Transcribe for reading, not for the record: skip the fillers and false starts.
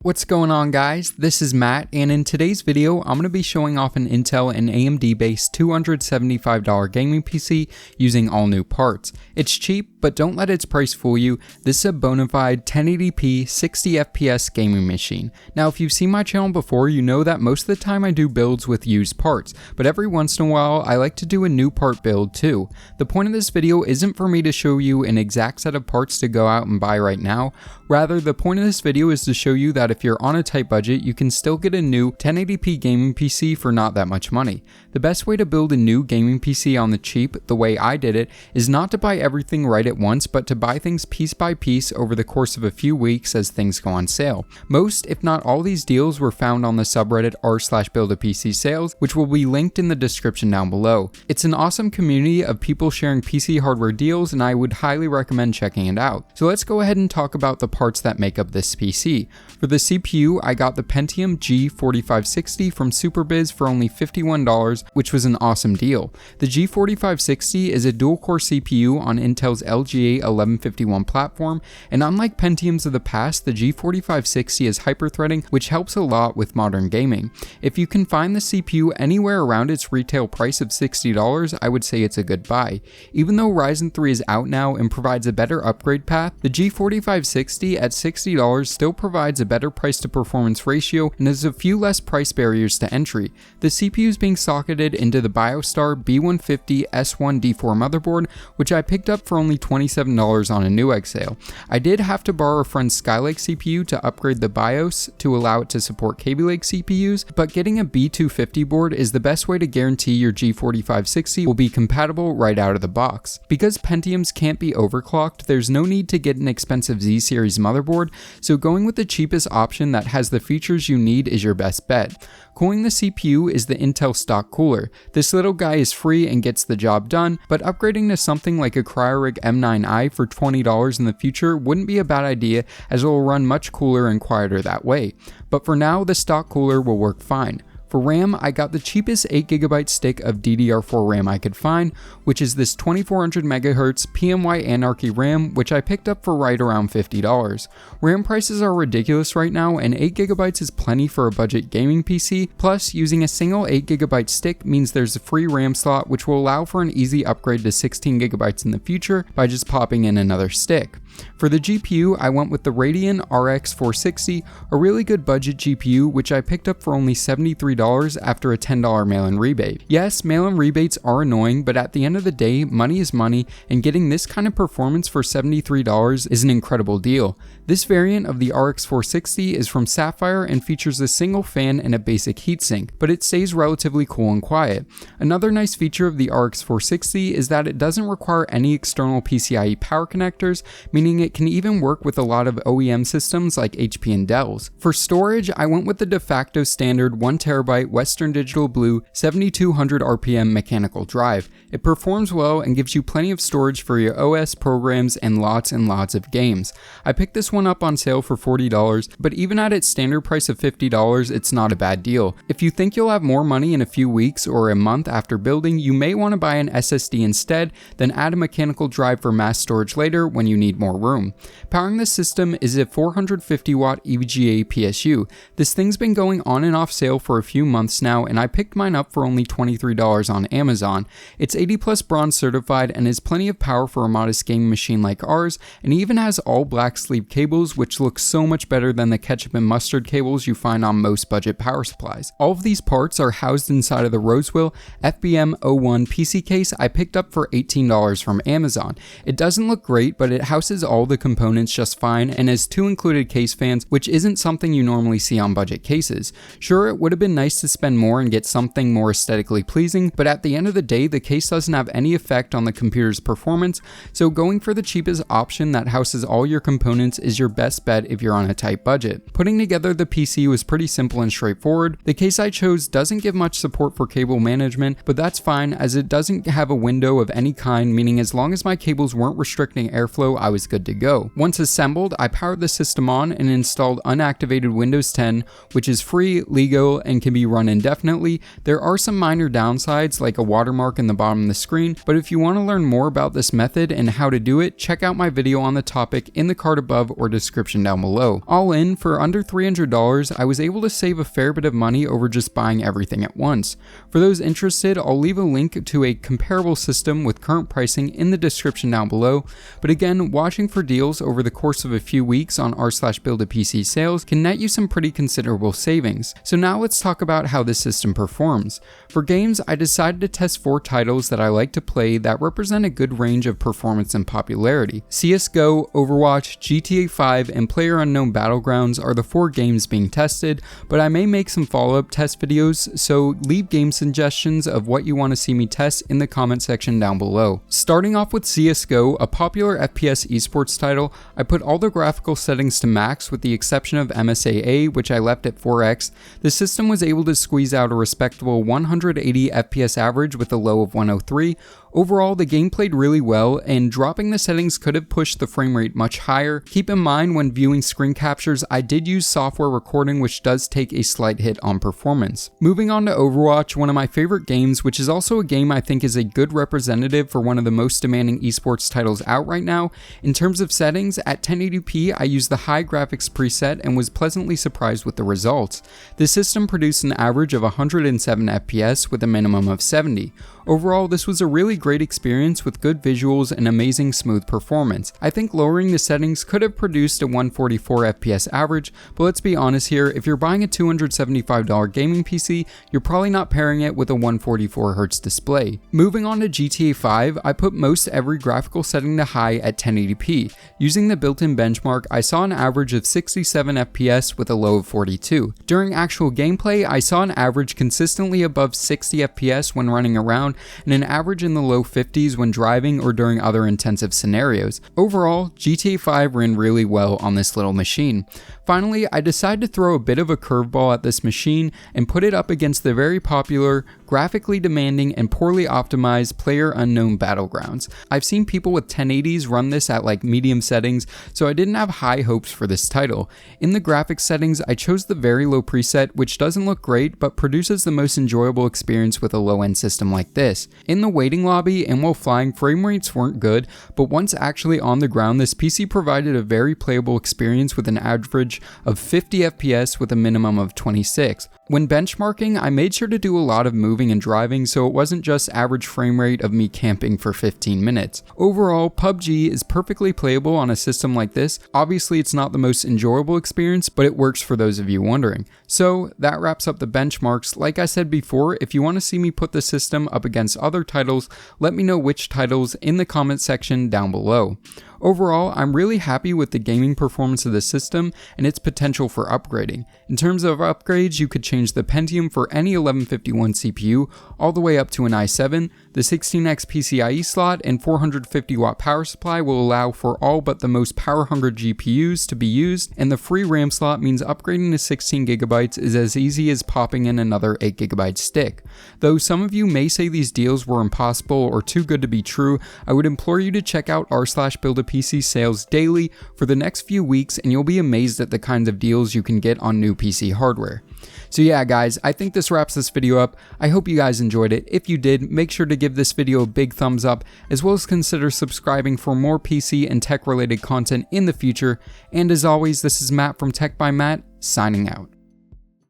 What's going on, guys? This is Matt, and in today's video I'm going to be showing off an Intel and AMD based $275 gaming PC using all new parts. It's cheap, but don't let its price fool you. This is a bona fide 1080p 60 FPS gaming machine. Now, if you've seen my channel before, you know that most of the time I do builds with used parts, but every once in a while I like to do a new part build too. The point of this video isn't for me to show you an exact set of parts to go out and buy right now. Rather, the point of this video is to show you that if you're on a tight budget, you can still get a new 1080p gaming PC for not that much money. The best way to build a new gaming PC on the cheap, the way I did it, is not to buy everything right at once, but to buy things piece by piece over the course of a few weeks as things go on sale. Most, if not all, these deals were found on the subreddit r/buildapc sales, which will be linked in the description down below. It's an awesome community of people sharing PC hardware deals, and I would highly recommend checking it out. So let's go ahead and talk about the parts that make up this PC. For the CPU, I got the Pentium G4560 from SuperBiz for only $51, which was an awesome deal. The G4560 is a dual-core CPU on Intel's LGA 1151 platform, and unlike Pentiums of the past, the G4560 is hyper-threading, which helps a lot with modern gaming. If you can find the CPU anywhere around its retail price of $60, I would say it's a good buy. Even though Ryzen 3 is out now and provides a better upgrade path, the G4560 at $60 still provides a better price to performance ratio and has a few less price barriers to entry. The CPU is being socketed into the BioStar B150 S1D4 motherboard, which I picked up for only $27 on a Newegg sale. I did have to borrow a friend's Skylake CPU to upgrade the BIOS to allow it to support Kaby Lake CPUs, but getting a B250 board is the best way to guarantee your G4560 will be compatible right out of the box. Because Pentiums can't be overclocked, there's no need to get an expensive Z-series motherboard, so going with the cheapest option that has the features you need is your best bet. Cooling the CPU is the Intel stock cooler. This little guy is free and gets the job done, but upgrading to something like a Cryorig M9i for $20 in the future wouldn't be a bad idea, as it will run much cooler and quieter that way. But for now, the stock cooler will work fine. For RAM, I got the cheapest 8GB stick of DDR4 RAM I could find, which is this 2400MHz PMY Anarchy RAM, which I picked up for right around $50. RAM prices are ridiculous right now, and 8GB is plenty for a budget gaming PC, plus using a single 8GB stick means there's a free RAM slot which will allow for an easy upgrade to 16GB in the future by just popping in another stick. For the GPU, I went with the Radeon RX 460, a really good budget GPU which I picked up for only $73 after a $10 mail-in rebate. Yes, mail-in rebates are annoying, but at the end of the day, money is money, and getting this kind of performance for $73 is an incredible deal. This variant of the RX 460 is from Sapphire and features a single fan and a basic heatsink, but it stays relatively cool and quiet. Another nice feature of the RX 460 is that it doesn't require any external PCIe power connectors, meaning it can even work with a lot of OEM systems like HP and Dell's. For storage, I went with the de facto standard 1TB Western Digital Blue 7200 RPM mechanical drive. It performs well and gives you plenty of storage for your OS programs and lots of games. I picked this one up on sale for $40, but even at its standard price of $50, it's not a bad deal. If you think you'll have more money in a few weeks or a month after building, you may want to buy an SSD instead, then add a mechanical drive for mass storage later when you need more room. Powering this system is a 450 watt EVGA PSU. This thing's been going on and off sale for a few months now, and I picked mine up for only $23 on Amazon. It's 80+ bronze certified and has plenty of power for a modest gaming machine like ours, and even has all black sleeve cables, which look so much better than the ketchup and mustard cables you find on most budget power supplies. All of these parts are housed inside of the Rosewell FBM01 PC case I picked up for $18 from Amazon. It doesn't look great, but it houses all the components just fine and has 2 included case fans, which isn't something you normally see on budget cases. Sure, it would have been nice to spend more and get something more aesthetically pleasing, but at the end of the day, the case doesn't have any effect on the computer's performance, so going for the cheapest option that houses all your components is your best bet if you're on a tight budget. Putting together the PC was pretty simple and straightforward. The case I chose doesn't give much support for cable management, but that's fine as it doesn't have a window of any kind, meaning as long as my cables weren't restricting airflow, I was good good to go. Once assembled, I powered the system on and installed unactivated Windows 10, which is free, legal, and can be run indefinitely. There are some minor downsides like a watermark in the bottom of the screen, but if you want to learn more about this method and how to do it, check out my video on the topic in the card above or description down below. All in, for under $300, I was able to save a fair bit of money over just buying everything at once. For those interested, I'll leave a link to a comparable system with current pricing in the description down below, but again, watching for deals over the course of a few weeks on r/build-a-pc sales can net you some pretty considerable savings. So now let's talk about how this system performs. For games, I decided to test 4 titles that I like to play that represent a good range of performance and popularity. Csgo, Overwatch, GTA 5, and PlayerUnknown Battlegrounds are the 4 games being tested, but I may make some follow-up test videos, so leave game suggestions of what you want to see me test in the comment section down below. Starting off with Csgo, a popular FPS esports title, I put all the graphical settings to max with the exception of MSAA, which I left at 4x. The system was able to squeeze out a respectable 180 FPS average with a low of 103. Overall, the game played really well, and dropping the settings could have pushed the frame rate much higher. Keep in mind when viewing screen captures, I did use software recording, which does take a slight hit on performance. Moving on to Overwatch, one of my favorite games, which is also a game I think is a good representative for one of the most demanding esports titles out right now. In terms of settings, at 1080p, I used the high graphics preset and was pleasantly surprised with the results. The system produced an average of 107 FPS with a minimum of 70. Overall, this was a really great experience with good visuals and amazing smooth performance. I think lowering the settings could have produced a 144 FPS average, but let's be honest here, if you're buying a $275 gaming PC, you're probably not pairing it with a 144Hz display. Moving on to GTA 5, I put most every graphical setting to high at 1080p. Using the built-in benchmark, I saw an average of 67 FPS with a low of 42. During actual gameplay, I saw an average consistently above 60 FPS when running around, and an average in the low 50s when driving or during other intensive scenarios. Overall, GTA 5 ran really well on this little machine. Finally, I decided to throw a bit of a curveball at this machine and put it up against the very popular, graphically demanding, and poorly optimized PlayerUnknown Battlegrounds. I've seen people with 1080s run this at like medium settings, so I didn't have high hopes for this title. In the graphics settings, I chose the very low preset, which doesn't look great, but produces the most enjoyable experience with a low-end system like this. In the waiting lobby and while flying, frame rates weren't good, but once actually on the ground, this PC provided a very playable experience with an average of 50 FPS with a minimum of 26. When benchmarking, I made sure to do a lot of moving and driving, so it wasn't just average frame rate of me camping for 15 minutes. Overall, PUBG is perfectly playable on a system like this. Obviously, it's not the most enjoyable experience, but it works for those of you wondering. So that wraps up the benchmarks. Like I said before, if you want to see me put the system up against other titles, let me know which titles in the comment section down below. Overall, I'm really happy with the gaming performance of the system and its potential for upgrading. In terms of upgrades, you could change the Pentium for any 1151 CPU all the way up to an i7. The 16x PCIe slot and 450 watt power supply will allow for all but the most power-hungry GPUs to be used, and the free RAM slot means upgrading to 16GB is as easy as popping in another 8GB stick. Though some of you may say these deals were impossible or too good to be true, I would implore you to check out r/build-a-pc sales daily for the next few weeks, and you'll be amazed at the kinds of deals you can get on new PC hardware. So yeah guys, I think this wraps this video up. I hope you guys enjoyed it. If you did, make sure to give this video a big thumbs up, as well as consider subscribing for more PC and tech related content in the future. And as always, this is Matt from Tech by Matt, signing out.